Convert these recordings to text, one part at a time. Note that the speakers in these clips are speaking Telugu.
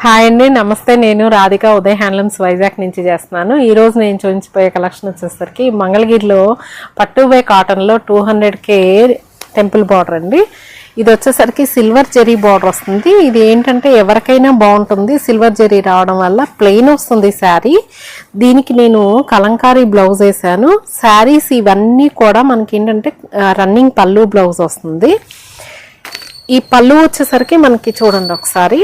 హాయ్ అండి, నమస్తే. నేను రాధిక ఉదయ్ హ్యాండ్లూమ్స్ వైజాగ్ నుంచి చేస్తున్నాను. ఈరోజు నేను చూపించిపోయే కలెక్షన్ వచ్చేసరికి మంగళగిరిలో పట్టువే కాటన్లో 200K టెంపుల్ బార్డర్ అండి. ఇది వచ్చేసరికి సిల్వర్ జెరీ బార్డర్ వస్తుంది. ఇది ఏంటంటే ఎవరికైనా బాగుంటుంది, సిల్వర్ జెరీ రావడం వల్ల ప్లెయిన్ వస్తుంది శారీ. దీనికి నేను కలంకారీ బ్లౌజ్ వేసాను. శారీస్ ఇవన్నీ కూడా మనకి ఏంటంటే రన్నింగ్ పళ్ళు బ్లౌజ్ వస్తుంది. ఈ పళ్ళు వచ్చేసరికి మనకి చూడండి ఒకసారి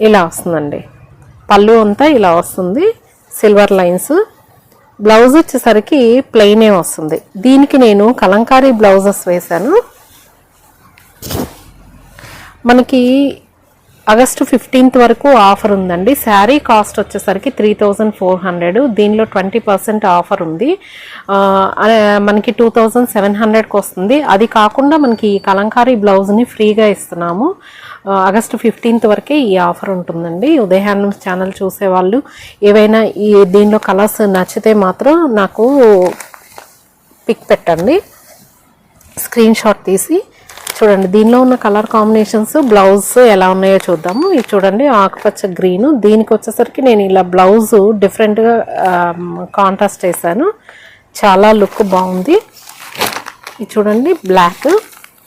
ఇలా వస్తుందండి. పళ్ళు అంతా ఇలా వస్తుంది, సిల్వర్ లైన్స్. బ్లౌజ్ వచ్చేసరికి ప్లెయినే వస్తుంది. దీనికి నేను కలంకారీ బ్లౌజెస్ వేశాను. మనకి ఆగస్టు 15th వరకు ఆఫర్ ఉందండి. శారీ కాస్ట్ వచ్చేసరికి 3400. దీనిలో 20% ఆఫర్ ఉంది. మనకి 2700కి వస్తుంది. అది కాకుండా మనకి ఈ కలంకారీ బ్లౌజ్ని ఫ్రీగా ఇస్తున్నాము. ఆగస్టు 15th వరకే ఈ ఆఫర్ ఉంటుందండి. ఉదయ్ హ్యాండ్లూమ్స్ ఛానల్ చూసేవాళ్ళు ఏవైనా దీనిలో కలర్స్ నచ్చితే మాత్రం నాకు పిక్ పెట్టండి, స్క్రీన్ షాట్ తీసి చూడండి. దీనిలో ఉన్న కలర్ కాంబినేషన్స్ బ్లౌజ్ ఎలా ఉన్నాయో చూద్దాము. ఇది చూడండి, ఆకుపచ్చ గ్రీన్. దీనికి వచ్చేసరికి నేను ఇలా బ్లౌజ్ డిఫరెంట్గా కాంట్రాస్ట్ వేసాను. చాలా లుక్ బాగుంది. ఇది చూడండి, బ్లాక్.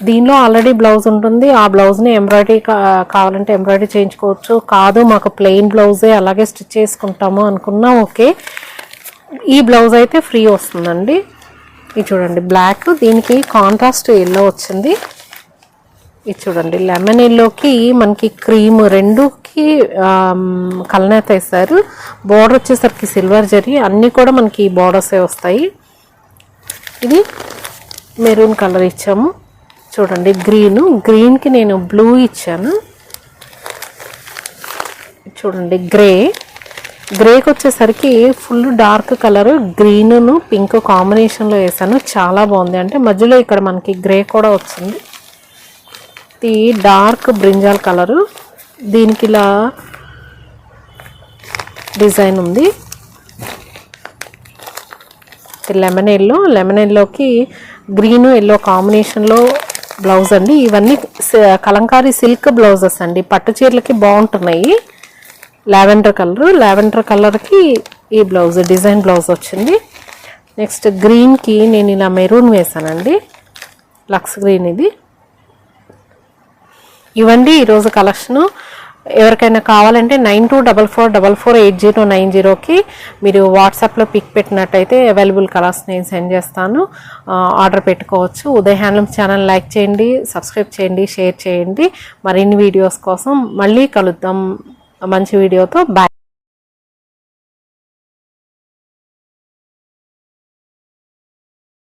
దీనిలో ఆల్రెడీ బ్లౌజ్ ఉంటుంది. ఆ బ్లౌజ్ని ఎంబ్రాయిడరీ కావాలంటే ఎంబ్రాయిడరీ చేయించుకోవచ్చు. కాదు మాకు ప్లెయిన్ బ్లౌజే అలాగే స్టిచ్ చేసుకుంటాము అనుకున్నా ఓకే. ఈ బ్లౌజ్ అయితే ఫ్రీ వస్తుందండి. ఇది చూడండి, బ్లాక్. దీనికి కాంట్రాస్ట్ ఎల్లో వచ్చింది. ఇది చూడండి, లెమన్ ఎల్లోకి మనకి క్రీమ్ రెండుకి కలనేత వేస్తారు. బోర్డర్ వచ్చేసరికి సిల్వర్ జరీ. అన్నీ కూడా మనకి బోర్డర్సే వస్తాయి. ఇది మెరూన్ కలర్ ఇచ్చాము. చూడండి, గ్రీన్కి నేను బ్లూ ఇచ్చాను. చూడండి, గ్రేకి వచ్చేసరికి full dark colour green pink కాంబినేషన్లో వేసాను. చాలా బాగుంది. అంటే మధ్యలో ఇక్కడ మనకి గ్రే కూడా వచ్చింది. ఇది డార్క్ బ్రింజాల్ కలరు. దీనికి ఇలా డిజైన్ ఉంది. లెమన్ ఎల్లోకి గ్రీను ఎల్లో కాంబినేషన్లో బ్లౌజ్ అండి. ఇవన్నీ కలంకారీ సిల్క్ బ్లౌజెస్ అండి. పట్టు చీరలకి బాగుంటున్నాయి. లావెండర్ కలర్కి ఈ బ్లౌజ్ డిజైన్ బ్లౌజ్ వచ్చింది. నెక్స్ట్ గ్రీన్కి నేను ఇలా మెరూన్ వేసానండి, లక్స్ గ్రీన్. ఇది ఇవ్వండి ఈరోజు కలెక్షను. ఎవరికైనా కావాలంటే 9244448090కి మీరు వాట్సాప్లో పిక్ పెట్టినట్టయితే అవైలబుల్ కలర్స్ నేను సెండ్ చేస్తాను. ఆర్డర్ పెట్టుకోవచ్చు. ఉదయ్ హ్యాండ్లూమ్స్ ఛానల్ లైక్ చేయండి, సబ్స్క్రైబ్ చేయండి, షేర్ చేయండి. మరిన్ని వీడియోస్ కోసం మళ్ళీ కలుద్దాం మంచి వీడియోతో. బాయ్.